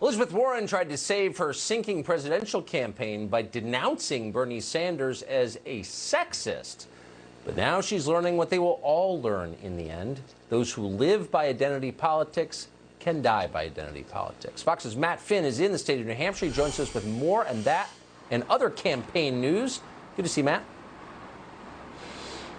Elizabeth Warren tried to save her sinking presidential campaign by denouncing Bernie Sanders as a sexist. But now she's learning what they will all learn in the end. Those who live by identity politics can die by identity politics. Fox's Matt Finn is in the state of New Hampshire. He joins us with more on that and other campaign news. Good to see Matt.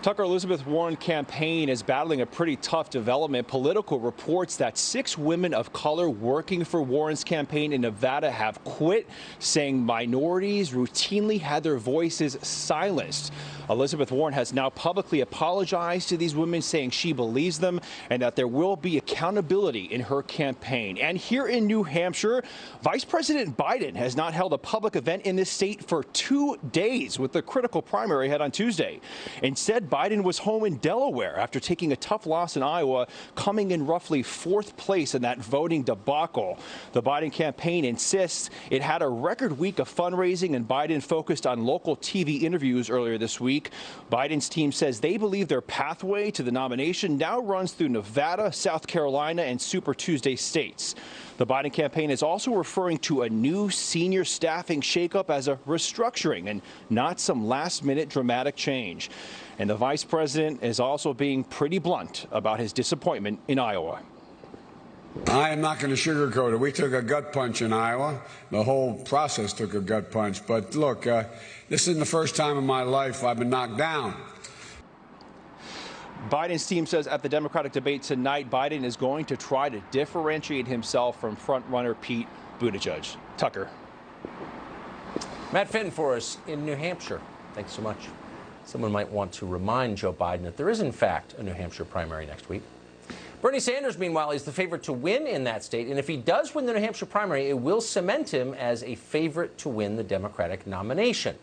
Tucker, Elizabeth Warren campaign is battling a pretty tough development. Political reports that 6 women of color working for Warren's campaign in Nevada have quit, saying minorities routinely had their voices silenced. Elizabeth Warren has now publicly apologized to these women, saying she believes them and that there will be accountability in her campaign. And here in New Hampshire, Vice President Biden has not held a public event in this state for 2 days with the critical primary ahead on Tuesday. Instead, Biden was home in Delaware after taking a tough loss in Iowa, coming in roughly 4th place in that voting debacle. The Biden campaign insists it had a record week of fundraising, and Biden focused on local TV interviews earlier this week. Biden's team says they believe their pathway to the nomination now runs through Nevada, South Carolina, and Super Tuesday states. The Biden campaign is also referring to a new senior staffing shakeup as a restructuring and not some last-minute dramatic change. And the vice president is also being pretty blunt about his disappointment in Iowa. I am not going to sugarcoat it. We took a gut punch in Iowa. The whole process took a gut punch. But look, this isn't the first time in my life I've been knocked down. Biden's team says at the Democratic debate tonight, Biden is going to try to differentiate himself from frontrunner Pete Buttigieg. Tucker. Matt Finn for us in New Hampshire. Thanks so much. Someone might want to remind Joe Biden that there is, in fact, a New Hampshire primary next week. Bernie Sanders, meanwhile, is the favorite to win in that state. And if he does win the New Hampshire primary, it will cement him as a favorite to win the Democratic nomination.